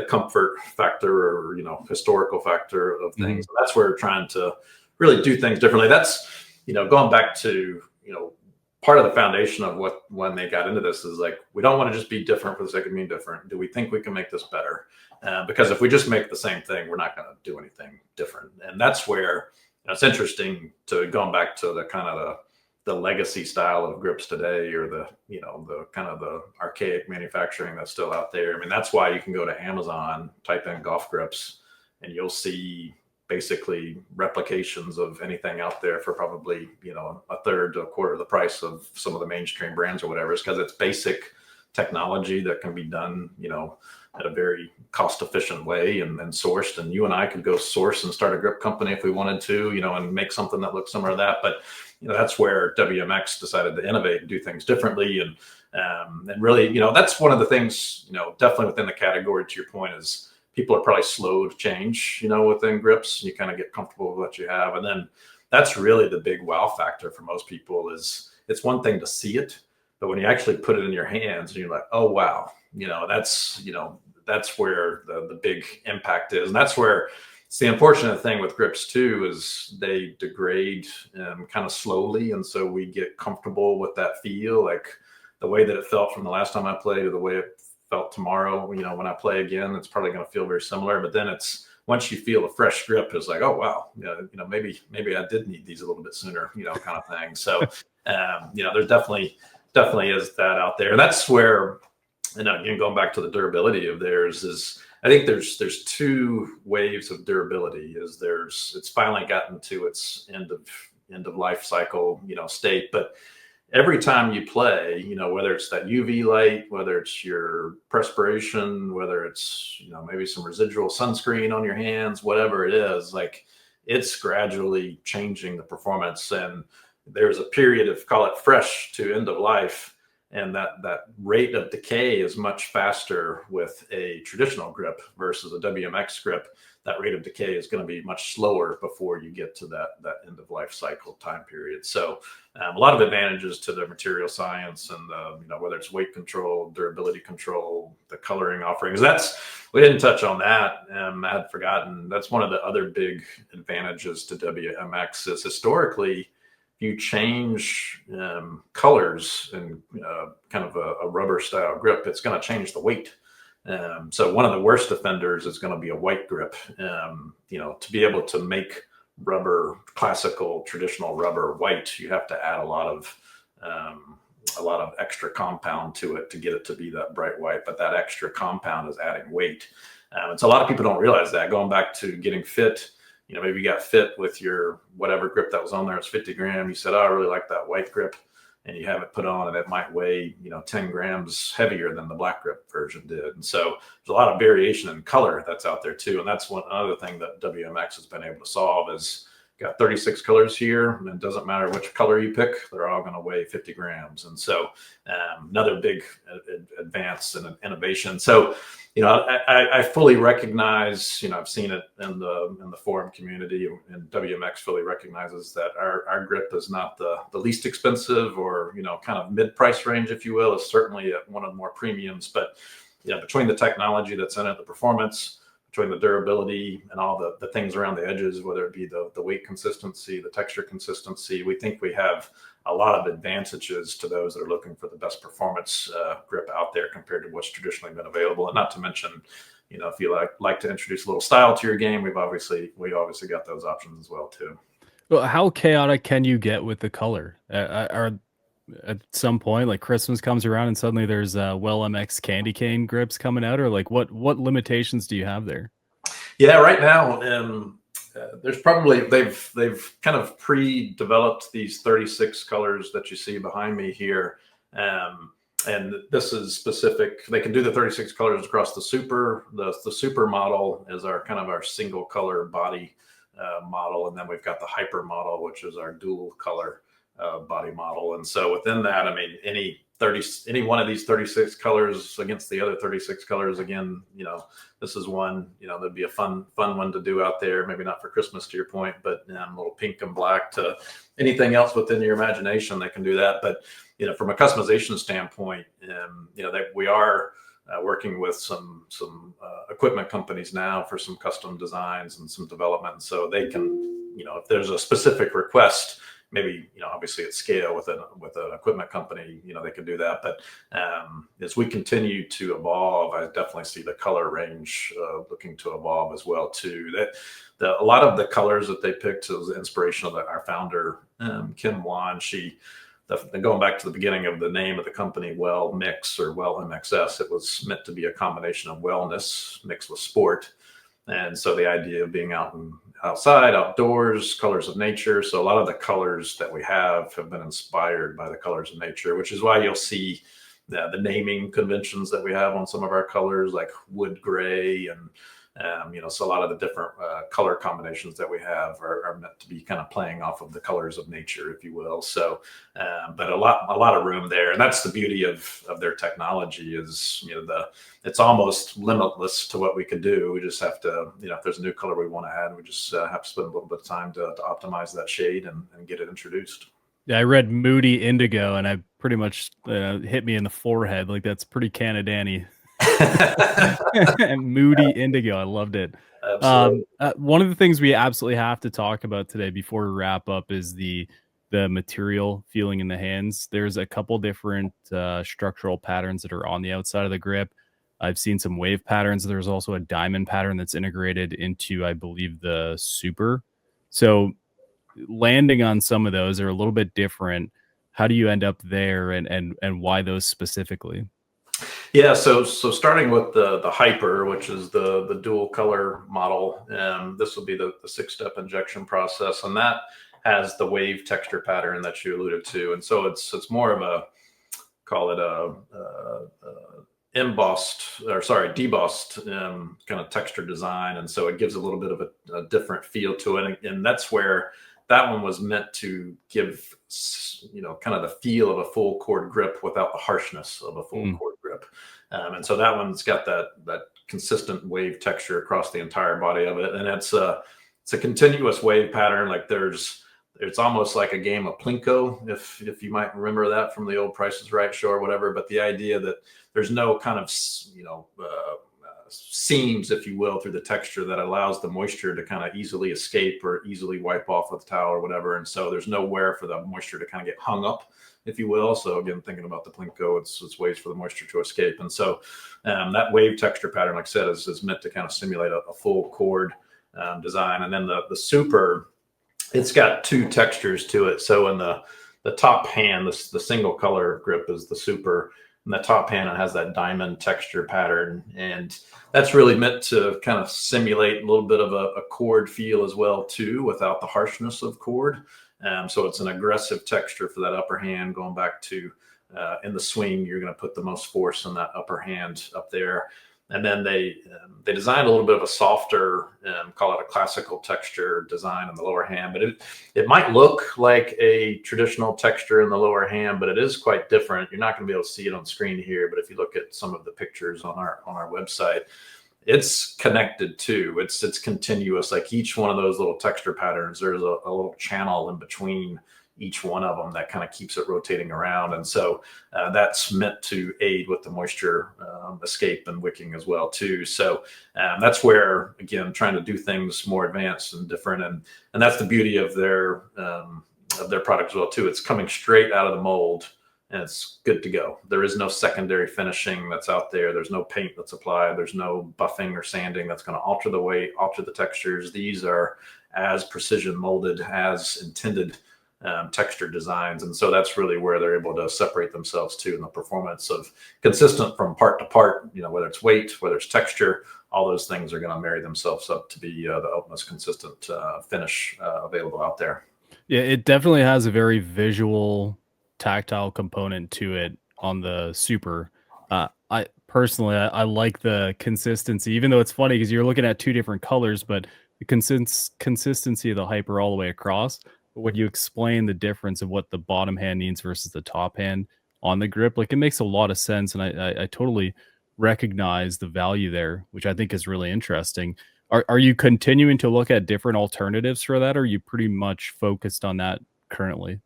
Speaker 2: comfort factor or historical factor of things.
Speaker 1: Mhm.
Speaker 2: That's where we're trying to really do things differently. That's going back to part of the foundation of what when they got into this is like we don't want to just be different for the sake of being different. Do we think we can make this better? Because if we just make the same thing, we're not going to do anything different. And that's where it's interesting to going back to the kind of the legacy style of grips today, or the kind of the archaic manufacturing that's still out there. I mean, that's why you can go to Amazon, type in golf grips, and you'll see basically replications of anything out there for probably a third to a quarter of the price of some of the mainstream brands or whatever. It's because it's basic technology that can be done at a very cost efficient way and sourced. And you and I could go source and start a grip company if we wanted to, and make something that looks similar to that. But that's where WMX decided to innovate and do things differently. And really, that's one of the things, definitely within the category, to your point, is people are probably slow to change, within grips. You kind of get comfortable with what you have. And then that's really the big wow factor for most people. Is it's one thing to see it, but when you actually put it in your hands and you're like, oh, wow, that's where the big impact is. And that's where it's the unfortunate thing with grips too, is they degrade kind of slowly. And so we get comfortable with that feel, like the way that it felt from the last time I played to the way it felt tomorrow. When I play again, it's probably going to feel very similar. But then it's once you feel a fresh grip, it's like, oh wow, maybe I did need these a little bit sooner, kind of thing. So there's definitely is that out there. And that's where, again, going back to the durability of theirs, is I think there's two waves of durability. It's finally gotten to its end of life cycle, state, but every time you play, whether it's that UV light, whether it's your perspiration, whether it's, maybe some residual sunscreen on your hands, whatever it is, like it's gradually changing the performance. And there's a period of, call it fresh to end of life. And that rate of decay is much faster with a traditional grip versus a WMX grip. That rate of decay is going to be much slower before you get to that end of life cycle time period. So a lot of advantages to the material science and whether it's weight control, durability control, the coloring offerings. We didn't touch on that. I had forgotten. That's one of the other big advantages to WMX is historically you change colors and kind of a rubber style grip, it's going to change the weight. So one of the worst offenders is going to be a white grip. To be able to make rubber, classical, traditional rubber white, you have to add a lot of extra compound to it to get it to be that bright white. But that extra compound is adding weight. And so a lot of people don't realize that. Going back to getting fit, maybe you got fit with your whatever grip that was on there. It's 50 grams. You said, oh, I really like that white grip. And you have it put on and it might weigh, 10 grams heavier than the black grip version did. And so there's a lot of variation in color that's out there too. And that's one other thing that WMX has been able to solve is got 36 colors here, and it doesn't matter which color you pick, they're all going to weigh 50 grams. And so another big advance and innovation. So, I fully recognize, I've seen it in the forum community, and WMX fully recognizes that our grip is not the least expensive or, kind of mid-price range, if you will. It's certainly one of the more premiums, but between the technology that's in it, the performance, between the durability and all the things around the edges, whether it be the weight consistency, the texture consistency. We think we have a lot of advantages to those that are looking for the best performance grip out there compared to what's traditionally been available. And not to mention, if you like to introduce a little style to your game, we obviously got those options as well too.
Speaker 1: Well, how chaotic can you get with the color? Are at some point, like Christmas comes around and suddenly there's WellMX candy cane grips coming out, or like what limitations do you have there?
Speaker 2: Yeah, right now, there's probably they've kind of pre-developed these 36 colors that you see behind me here, and this is specific. They can do the 36 colors across the super. The super model is our kind of our single color body model, and then we've got the hyper model, which is our dual color body model. And so within that, I mean, any one of these 36 colors against the other 36 colors, again, this is one, that'd be a fun one to do out there. Maybe not for Christmas, to your point, but a little pink and black to anything else within your imagination, they can do that. But from a customization standpoint, we are working with some equipment companies now for some custom designs and some development, so they can, if there's a specific request, maybe obviously at scale with an equipment company, they can do that. But as we continue to evolve, I definitely see the color range looking to evolve as well too. A lot of the colors that they picked was inspirational. That our founder Kim Wan, going back to the beginning of the name of the company, WellMix or WellMXS, it was meant to be a combination of wellness mixed with sport. And so the idea of being outside, outdoors, colors of nature. So a lot of the colors that we have been inspired by the colors of nature, which is why you'll see the naming conventions that we have on some of our colors, like wood gray, and so a lot of the different color combinations that we have are meant to be kind of playing off of the colors of nature, if you will. So, but a lot of room there, and that's the beauty of their technology is it's almost limitless to what we can do. We just have to, if there's a new color we want to add, we just have to spend a little bit of time to optimize that shade and get it introduced.
Speaker 1: Yeah, I read Moody Indigo, and I pretty much hit me in the forehead. Like that's pretty Canadani. Moody Indigo, I loved it.
Speaker 2: Absolutely.
Speaker 1: One of the things we absolutely have to talk about today before we wrap up is the material feeling in the hands. There's a couple different structural patterns that are on the outside of the grip. I've seen some wave patterns. There's also a diamond pattern that's integrated into, I believe, the super. So landing on some of those are a little bit different. How do you end up there, and why those specifically?
Speaker 2: Yeah, so starting with the hyper, which is the dual color model, this will be the 6-step injection process, and that has the wave texture pattern that you alluded to. And so it's more of a, call it a embossed, or sorry, debossed kind of texture design, and so it gives a little bit of a different feel to it. And that's where that one was meant to give kind of the feel of a full cord grip without the harshness of a full cord grip. And so that one's got that consistent wave texture across the entire body of it, and it's a continuous wave pattern. Like it's almost like a game of Plinko, if you might remember that from the old Price is Right show or whatever. But the idea that there's no kind of seams, if you will, through the texture that allows the moisture to kind of easily escape or easily wipe off with a towel or whatever. And so there's nowhere for the moisture to kind of get hung up, if you will. So again, thinking about the Plinko, it's ways for the moisture to escape. And so that wave texture pattern, like I said, is meant to kind of simulate a full cord design. And then the super, it's got two textures to it. So in the top hand, the single color grip is the super. In the top hand, it has that diamond texture pattern, and that's really meant to kind of simulate a little bit of a cord feel as well too, without the harshness of cord. So it's an aggressive texture for that upper hand. Going back to in the swing, you're going to put the most force in that upper hand up there. And then they designed a little bit of a softer, call it a classical texture design in the lower hand. But it might look like a traditional texture in the lower hand, but it is quite different. You're not going to be able to see it on screen here, but if you look at some of the pictures on our website, it's connected too. It's continuous. Like each one of those little texture patterns, there's a little channel in between each one of them that kind of keeps it rotating around. And so that's meant to aid with the moisture escape and wicking as well too. So that's where, again, trying to do things more advanced and different, and that's the beauty of their product as well too. It's coming straight out of the mold and it's good to go. There is no secondary finishing that's out there. There's no paint that's applied. There's no buffing or sanding that's going to alter the weight, alter the textures. These are as precision molded, as intended texture designs. And so that's really where they're able to separate themselves too in the performance of consistent from part to part, whether it's weight, whether it's texture, all those things are going to marry themselves up to be the most consistent finish available out there.
Speaker 1: Yeah, it definitely has a very visual, tactile component to it on the Super. I personally, I like the consistency, even though it's funny because you're looking at two different colors, but the consistency of the hyper all the way across. But when you explain the difference of what the bottom hand needs versus the top hand on the grip, like it makes a lot of sense, and I totally recognize the value there, which I think is really interesting. Are you continuing to look at different alternatives for that, or are you pretty much focused on that currently?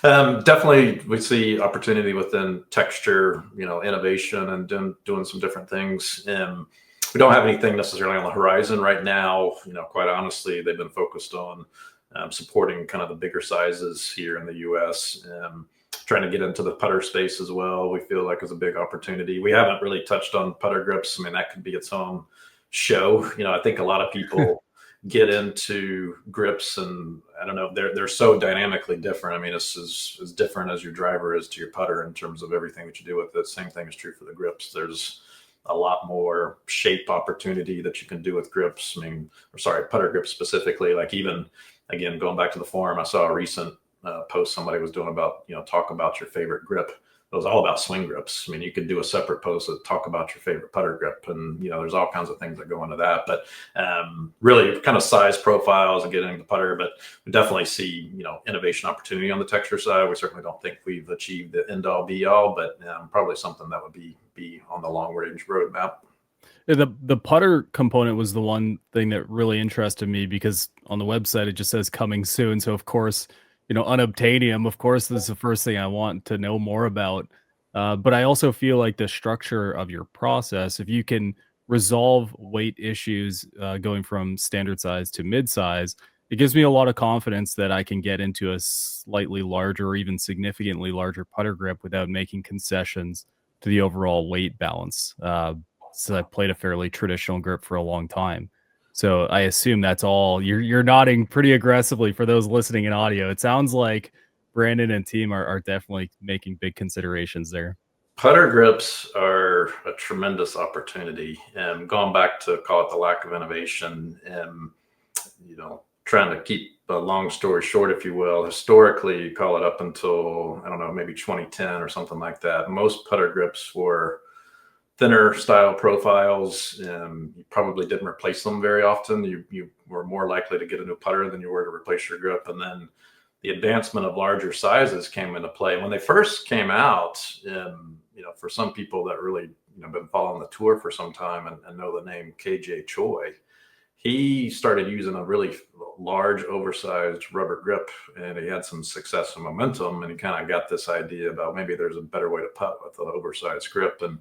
Speaker 2: Definitely, we see opportunity within texture, innovation, and doing some different things. We don't have anything necessarily on the horizon right now. Quite honestly, they've been focused on supporting kind of the bigger sizes here in the U.S. Trying to get into the putter space as well. We feel like is a big opportunity. We haven't really touched on putter grips. I mean, that could be its own show. I think a lot of people get into grips, and I don't know, they're so dynamically different. I mean, it's as different as your driver is to your putter in terms of everything that you do with it. Same thing is true for the grips. There's a lot more shape opportunity that you can do with grips. Putter grips specifically. Like, even again, going back to the forum, I saw a recent post somebody was doing about, talk about your favorite grip. It was all about swing grips. I mean, you could do a separate post that talk about your favorite putter grip, and there's all kinds of things that go into that. But really, kind of size profiles and getting the putter. But we definitely see innovation opportunity on the texture side. We certainly don't think we've achieved the end all be all, but probably something that would be on the long range roadmap.
Speaker 1: Yeah, the putter component was the one thing that really interested me because on the website it just says coming soon. So of course, unobtainium, of course, this is the first thing I want to know more about. But I also feel like the structure of your process, if you can resolve weight issues going from standard size to mid size, it gives me a lot of confidence that I can get into a slightly larger or even significantly larger putter grip without making concessions to the overall weight balance. So I played a fairly traditional grip for a long time. So I assume that's all. You're nodding pretty aggressively for those listening in audio. It sounds like Brandon and team are definitely making big considerations there.
Speaker 2: Putter grips are a tremendous opportunity. Going back to call it the lack of innovation, trying to keep a long story short, if you will, historically, you call it up until, I don't know, maybe 2010 or something like that. Most putter grips were thinner style profiles. You probably didn't replace them very often. You were more likely to get a new putter than you were to replace your grip. And then the advancement of larger sizes came into play. When they first came out, for some people that really been following the tour for some time and know the name KJ Choi, he started using a really large, oversized rubber grip, and he had some success and momentum. And he kind of got this idea about maybe there's a better way to putt with an oversized grip. And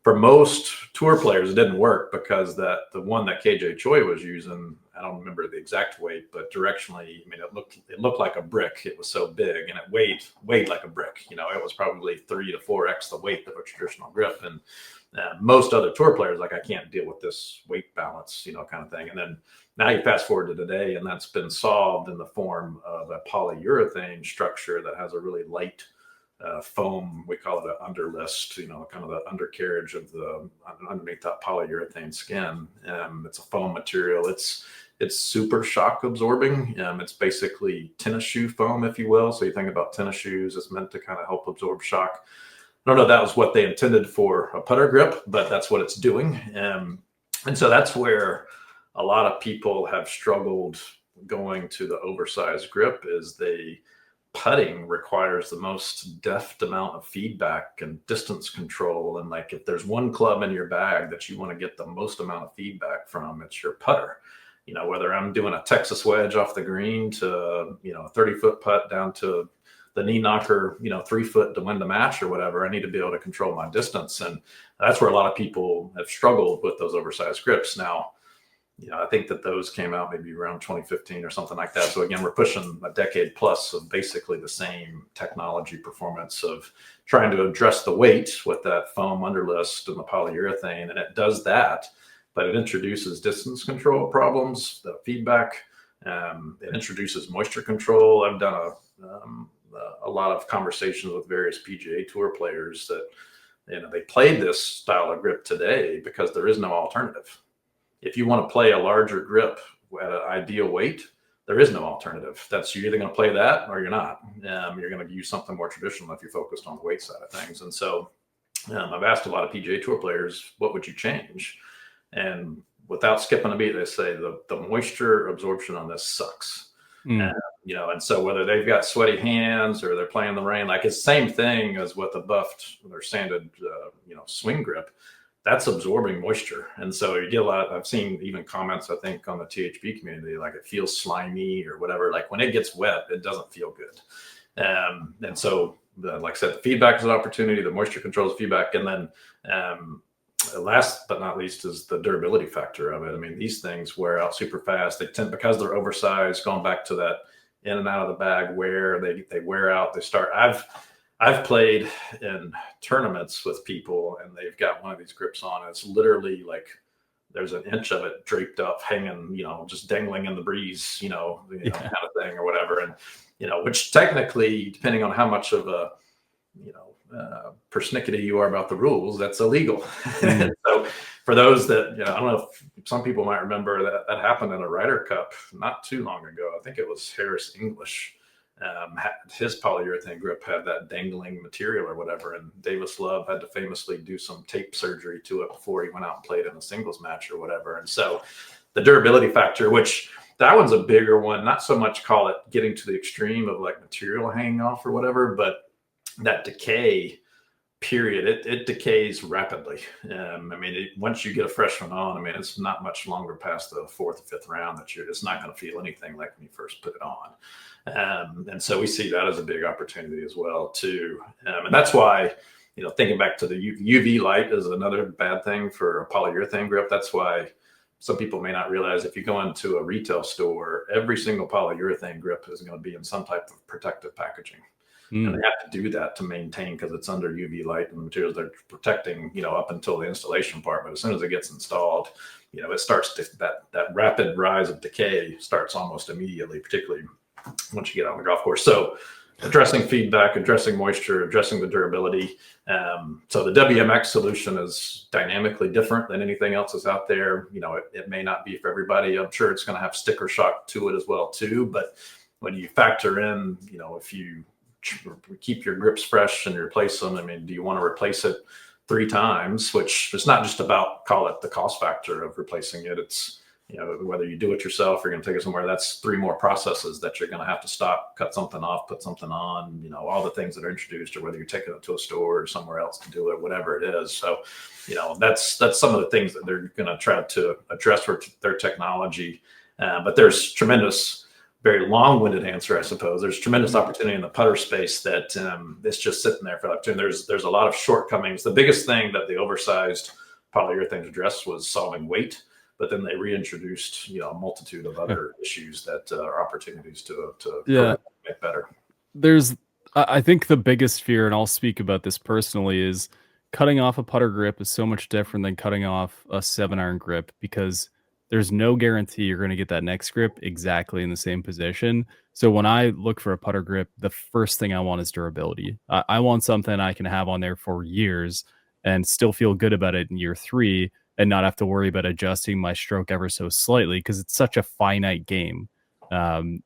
Speaker 2: for most tour players, it didn't work because the one that KJ Choi was using, I don't remember the exact weight, but directionally, I mean, it looked like a brick. It was so big, and it weighed like a brick. It was probably 3 to 4x the weight of a traditional grip. And most other tour players, like, I can't deal with this weight balance, kind of thing. And then now you fast forward to today, and that's been solved in the form of a polyurethane structure that has a really light foam. We call it an underlist, kind of the undercarriage of the underneath that polyurethane skin. It's a foam material. It's super shock absorbing. It's basically tennis shoe foam, if you will. So you think about tennis shoes, it's meant to kind of help absorb shock. I don't know if that was what they intended for a putter grip, but that's what it's doing. And so that's where a lot of people have struggled going to the oversized grip. Is putting requires the most deft amount of feedback and distance control. And like, if there's one club in your bag that you want to get the most amount of feedback from, it's your putter. whether I'm doing a Texas wedge off the green to, a 30-foot putt down to the knee knocker, 3 foot to win the match or whatever, I need to be able to control my distance. And that's where a lot of people have struggled with those oversized grips. Now, I think that those came out maybe around 2015 or something like that. So again, we're pushing a decade plus of basically the same technology performance of trying to address the weight with that foam underlist and the polyurethane. And it does that, but it introduces distance control problems, the feedback. It introduces moisture control. I've done a lot of conversations with various PGA Tour players that, they played this style of grip today because there is no alternative. If you want to play a larger grip at an ideal weight, there is no alternative. You're either going to play that or you're not. You're going to use something more traditional if you're focused on the weight side of things. And so I've asked a lot of PGA Tour players, what would you change? And without skipping a beat, they say the moisture absorption on this sucks. And so whether they've got sweaty hands or they're playing the rain, like it's the same thing as with a buffed or sanded, swing grip. That's absorbing moisture. And so you get a lot, I've seen even comments, I think, on the THB community, like it feels slimy or whatever. Like when it gets wet, it doesn't feel good. And so, like I said, the feedback is an opportunity, the moisture controls feedback. And then last but not least is the durability factor of it. I mean, these things wear out super fast. They tend, because they're oversized, going back to that in and out of the bag wear, they wear out, they start. I've played in tournaments with people and they've got one of these grips on. It's literally like there's an inch of it draped up, hanging, just dangling in the breeze, kind of thing or whatever. And, which technically, depending on how much of a, persnickety you are about the rules, that's illegal. So for those that, I don't know if some people might remember that happened in a Ryder Cup not too long ago. I think it was Harris English. His polyurethane grip had that dangling material or whatever, and Davis Love had to famously do some tape surgery to it before he went out and played in a singles match or whatever. And so the durability factor, which that one's a bigger one, not so much call it getting to the extreme of like material hanging off or whatever, but that decay period, it decays rapidly. Once you get a fresh one on, it's not much longer past the fourth or fifth round that it's not going to feel anything like when you first put it on. And so we see that as a big opportunity as well too. And that's why, thinking back to the UV light is another bad thing for a polyurethane grip. That's why some people may not realize if you go into a retail store, every single polyurethane grip is going to be in some type of protective packaging. And they have to do that to maintain, because it's under UV light and the materials they're protecting, up until the installation part. But as soon as it gets installed, it starts to, that rapid rise of decay starts almost immediately, particularly once you get on the golf course. So addressing feedback, addressing moisture, addressing the durability. So the WMX solution is dynamically different than anything else that's out there. It may not be for everybody. I'm sure it's going to have sticker shock to it as well too. But when you factor in, if you keep your grips fresh and replace them, do you want to replace it 3 times? Which it's not just about, call it the cost factor of replacing it. It's, whether you do it yourself or you're going to take it somewhere, that's 3 more processes that you're going to have to stop, cut something off, put something on, all the things that are introduced, or whether you're taking it to a store or somewhere else to do it, whatever it is. So, that's some of the things that they're going to try to address with their technology. But there's tremendous, very long-winded answer, I suppose. There's tremendous opportunity in the putter space that it's just sitting there for opportunity. There's a lot of shortcomings. The biggest thing that the oversized polyurethane addressed was solving weight, but then they reintroduced a multitude of other issues that are opportunities to make better.
Speaker 1: I think the biggest fear, and I'll speak about this personally, is cutting off a putter grip is so much different than cutting off a 7-iron grip, because there's no guarantee you're going to get that next grip exactly in the same position. So when I look for a putter grip, the first thing I want is durability. I want something I can have on there for years and still feel good about it in year 3 and not have to worry about adjusting my stroke ever so slightly, because it's such a finite game. And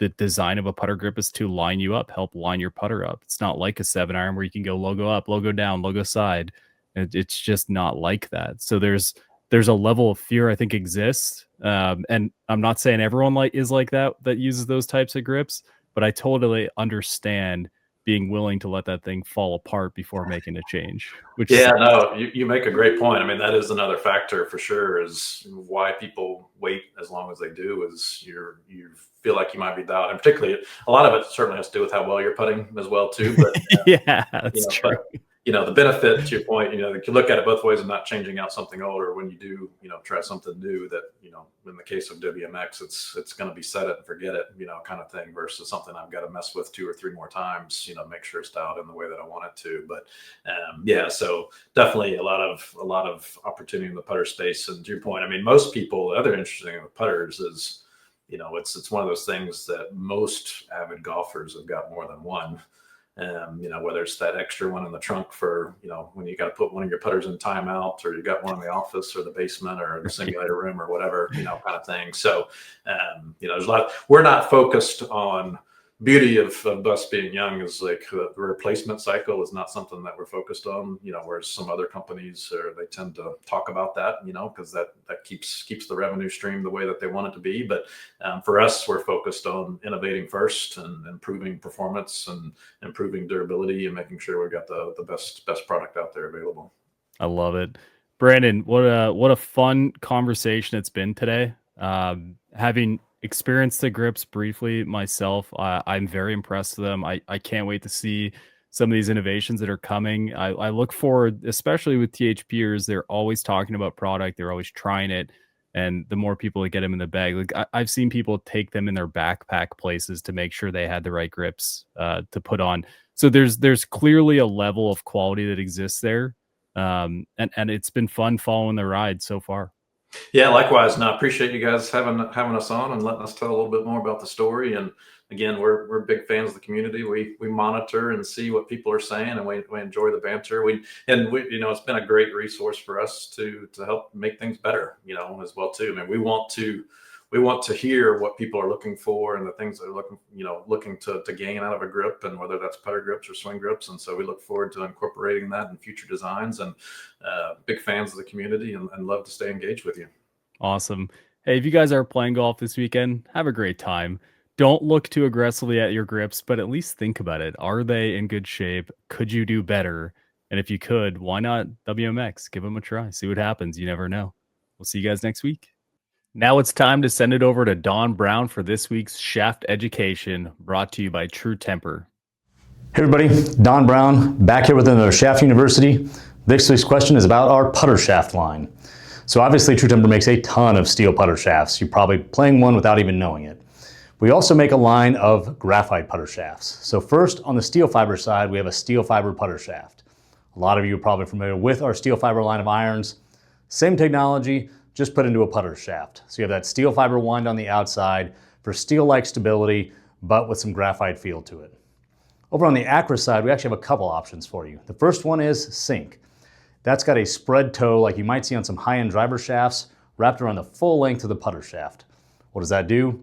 Speaker 1: the design of a putter grip is to line you up, help line your putter up. It's not like a 7-iron where you can go logo up, logo down, logo side. It's just not like that. So there's a level of fear I think exists. And I'm not saying everyone is like that uses those types of grips, but I totally understand being willing to let that thing fall apart before making a change, which
Speaker 2: Yeah,
Speaker 1: sucks.
Speaker 2: no, you make a great point. I mean, that is another factor for sure, is why people wait as long as they do, is you feel like you might be doubting. And particularly, a lot of it certainly has to do with how well you're putting as well too. But
Speaker 1: Yeah, that's true.
Speaker 2: but the benefit, to your point, you can look at it both ways of not changing out something old, or when you do, try something new that, in the case of WMX, it's going to be set it and forget it, kind of thing, versus something I've got to mess with 2 or 3 more times, make sure it's dialed in the way that I want it to. But yeah, so definitely a lot of opportunity in the putter space. And to your point, I mean, most people, the other interesting thing with putters is, it's one of those things that most avid golfers have got more than one. Whether it's that extra one in the trunk for, when you got to put one of your putters in timeout, or you got one in the office or the basement or the simulator room or whatever, kind of thing. So, there's a lot. We're not focused on beauty of us being young, is like the replacement cycle is not something that we're focused on, whereas some other companies they tend to talk about that, because that keeps the revenue stream the way that they want it to be. But for us, we're focused on innovating first and improving performance and improving durability and making sure we've got the best product out there available.
Speaker 1: I love it. Brandon, what a fun conversation it's been today. Having experienced the grips briefly myself, I'm very impressed with them. I can't wait to see some of these innovations that are coming. I look forward, especially with THPers, they're always talking about product, they're always trying it. And the more people that get them in the bag, like I've seen people take them in their backpack places to make sure they had the right grips to put on. So there's clearly a level of quality that exists there, and it's been fun following the ride so far.
Speaker 2: Yeah, likewise. No, I appreciate you guys having us on and letting us tell a little bit more about the story. And again, we're big fans of the community. We monitor and see what people are saying, and we enjoy the banter. It's been a great resource for us to help make things better, as well too. I mean, we want to hear what people are looking for and the things they're looking to gain out of a grip, and whether that's putter grips or swing grips. And so we look forward to incorporating that in future designs, and big fans of the community, and love to stay engaged with you.
Speaker 1: Awesome. Hey, if you guys are playing golf this weekend, have a great time. Don't look too aggressively at your grips, but at least think about it. Are they in good shape? Could you do better? And if you could, why not WMX? Give them a try. See what happens. You never know. We'll see you guys next week. Now it's time to send it over to Don Brown for this week's Shaft Education, brought to you by True Temper.
Speaker 3: Hey everybody, Don Brown back here with another Shaft University. This week's question is about our putter shaft line. So obviously True Temper makes a ton of steel putter shafts. You're probably playing one without even knowing it. We also make a line of graphite putter shafts. So first, on the steel fiber side, we have a steel fiber putter shaft. A lot of you are probably familiar with our steel fiber line of irons. Same technology, just put into a putter shaft. So you have that steel fiber wind on the outside for steel-like stability, but with some graphite feel to it. Over on the Acra side, we actually have a couple options for you. The first one is Sync. That's got a spread toe like you might see on some high-end driver shafts, wrapped around the full length of the putter shaft. What does that do?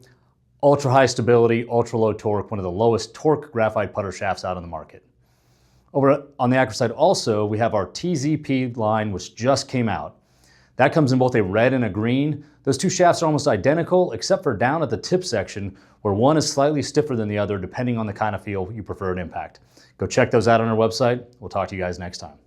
Speaker 3: Ultra high stability, ultra low torque, one of the lowest torque graphite putter shafts out on the market. Over on the Acra side also, we have our TZP line, which just came out. That comes in both a red and a green. Those two shafts are almost identical, except for down at the tip section, where one is slightly stiffer than the other, depending on the kind of feel you prefer at impact. Go check those out on our website. We'll talk to you guys next time.